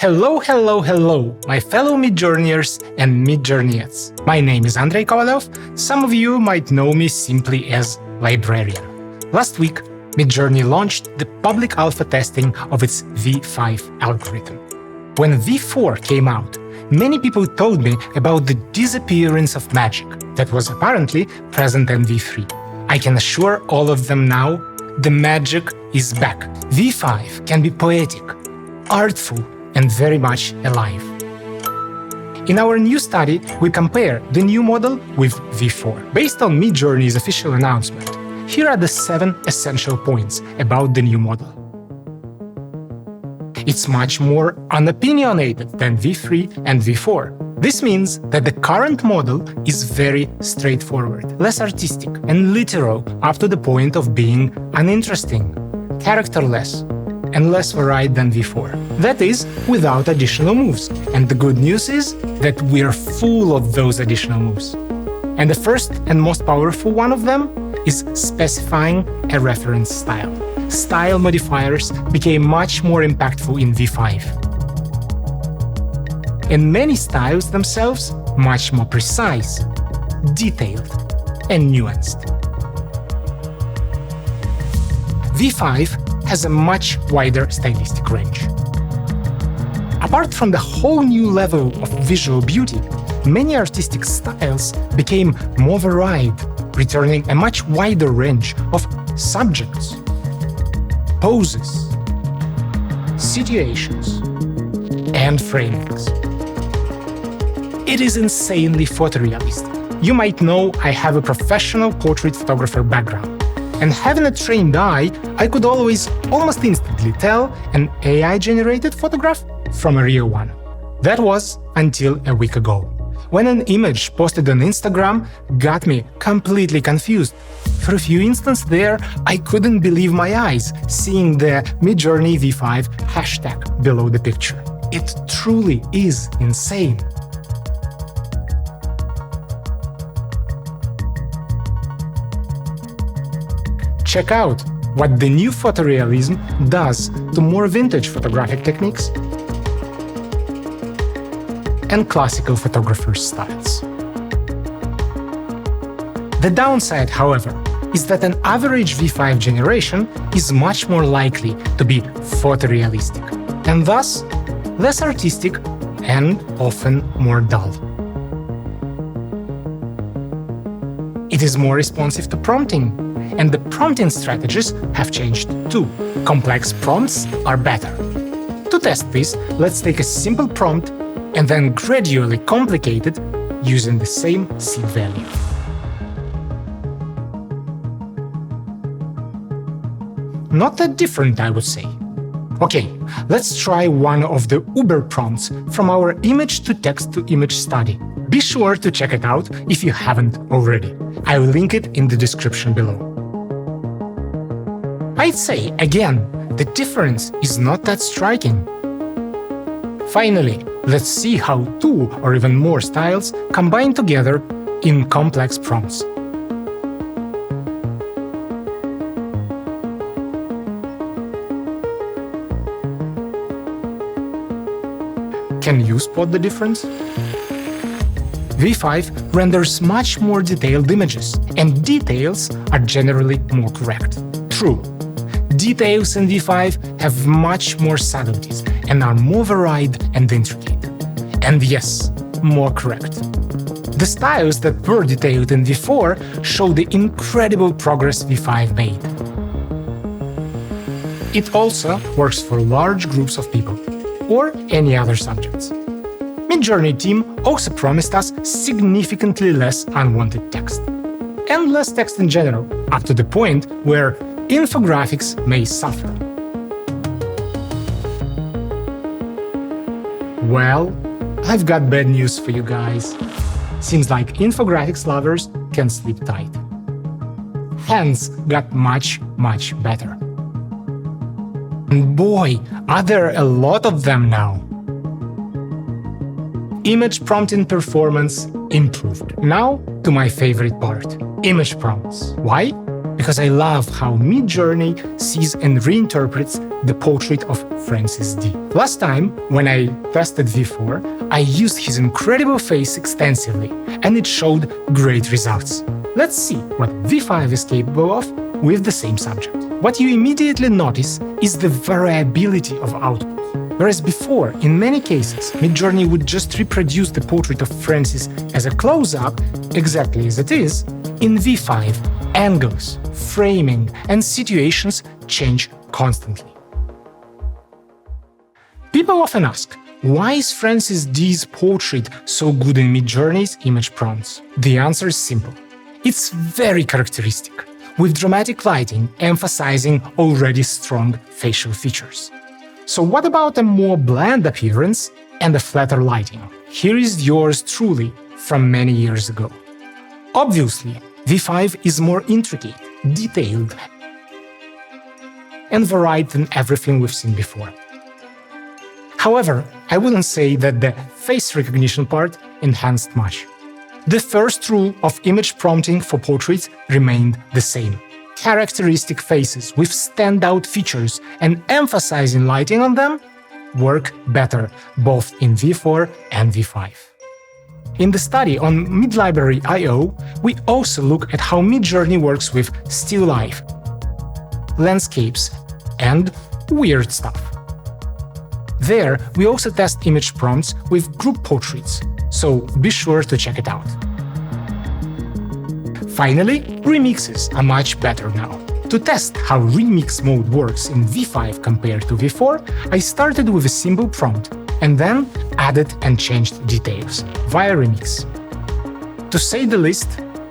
Hello, hello, hello, my fellow Midjourneyers and Midjourneys. My name is Andrei Kovalev. Some of you might know me simply as Librarian. Last week, Midjourney launched the public alpha testing of its V5 algorithm. When V4 came out, many people told me about the disappearance of magic that was apparently present in V3. I can assure all of them now, the magic is back. V5 can be poetic, artful, and very much alive. In our new study, we compare the new model with V4. Based on Midjourney's official announcement, here are the 7 essential points about the new model. It's much more unopinionated than V3 and V4. This means that the current model is very straightforward, less artistic and literal up to the point of being uninteresting, characterless, and less varied than V4. That is, without additional moves. And the good news is that we're full of those additional moves. And the first and most powerful one of them is specifying a reference style. Style modifiers became much more impactful in V5. And many styles themselves much more precise, detailed, and nuanced. V5 has a much wider stylistic range. Apart from the whole new level of visual beauty, many artistic styles became more varied, returning a much wider range of subjects, poses, situations, and framings. It is insanely photorealistic. You might know I have a professional portrait photographer background. And having a trained eye, I could always almost instantly tell an AI-generated photograph from a real one. That was until a week ago, when an image posted on Instagram got me completely confused. For a few instants there, I couldn't believe my eyes seeing the Midjourney V5 hashtag below the picture. It truly is insane. Check out what the new photorealism does to more vintage photographic techniques and classical photographers' styles. The downside, however, is that an average V5 generation is much more likely to be photorealistic, and thus less artistic and often more dull. It is more responsive to prompting, and the prompting strategies have changed too. Complex prompts are better. To test this, let's take a simple prompt and then gradually complicate it using the same seed value. Not that different, I would say. Okay, let's try one of the Uber prompts from our image-to-text-to-image study. Be sure to check it out if you haven't already. I will link it in the description below. I'd say, again, the difference is not that striking. Finally, let's see how 2 or even more styles combine together in complex prompts. Can you spot the difference? V5 renders much more detailed images, and details are generally more correct. True. Details in V5 have much more subtleties and are more varied and intricate. And yes, more correct. The styles that were detailed in V4 show the incredible progress V5 made. It also works for large groups of people, or any other subjects. Midjourney team also promised us significantly less unwanted text. And less text in general, up to the point where infographics may suffer. Well, I've got bad news for you guys. Seems like infographics lovers can sleep tight. Hands got much better. And boy, are there a lot of them now. Image prompting performance improved. Now to my favorite part, image prompts. Why? because I love how Midjourney sees and reinterprets the portrait of Francis D. Last time, when I tested V4, I used his incredible face extensively, and it showed great results. Let's see what V5 is capable of with the same subject. What you immediately notice is the variability of output. Whereas before, in many cases, Midjourney would just reproduce the portrait of Francis as a close-up, exactly as it is, in V5, angles, framing, and situations change constantly. People often ask, why is Francis D's portrait so good in Midjourney's image prompts? The answer is simple. It's very characteristic, with dramatic lighting emphasizing already strong facial features. So what about a more bland appearance and a flatter lighting? Here is yours truly from many years ago. Obviously, V5 is more intricate, detailed, and varied than everything we've seen before. However, I wouldn't say that the face recognition part enhanced much. The first rule of image prompting for portraits remained the same. Characteristic faces with standout features and emphasizing lighting on them work better both in V4 and V5. In the study on Midlibrary I/O, we also look at how Midjourney works with still life, landscapes, and weird stuff. There, we also test image prompts with group portraits, so be sure to check it out. Finally, remixes are much better now. To test how remix mode works in V5 compared to V4, I started with a simple prompt and then added and changed details via remix. To say the least,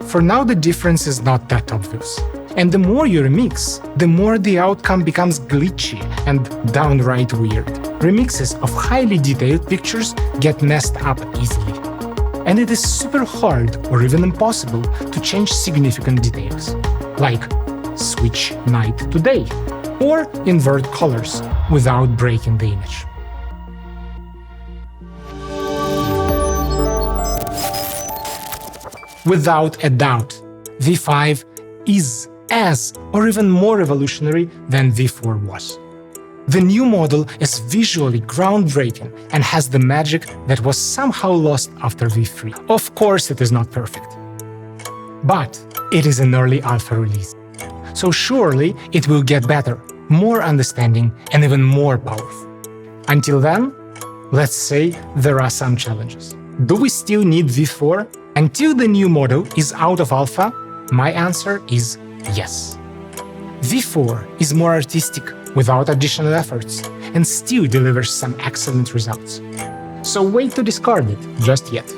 for now the difference is not that obvious. And the more you remix, the more the outcome becomes glitchy and downright weird. Remixes of highly detailed pictures get messed up easily. And it is super hard or even impossible to change significant details, like switch night to day, or invert colors without breaking the image. Without a doubt, V5 is as or even more revolutionary than V4 was. The new model is visually groundbreaking and has the magic that was somehow lost after V3. Of course, it is not perfect, but it is an early alpha release. So surely it will get better, more understanding, and even more powerful. Until then, let's say there are some challenges. Do we still need V4? Until the new model is out of alpha, my answer is yes. V4 is more artistic without additional efforts and still delivers some excellent results. So wait to discard it just yet.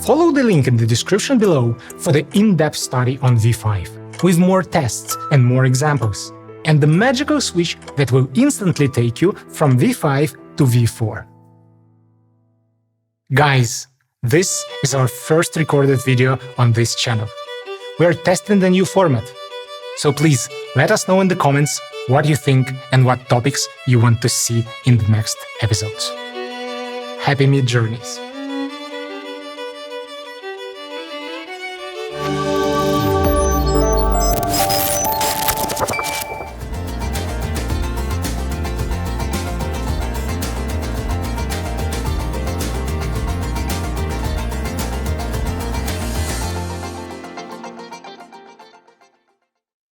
Follow the link in the description below for the in-depth study on V5, with more tests and more examples, and the magical switch that will instantly take you from V5 to V4. Guys, this is our first recorded video on this channel. We are testing the new format, so please let us know in the comments what you think and what topics you want to see in the next episodes. Happy Midjourneys!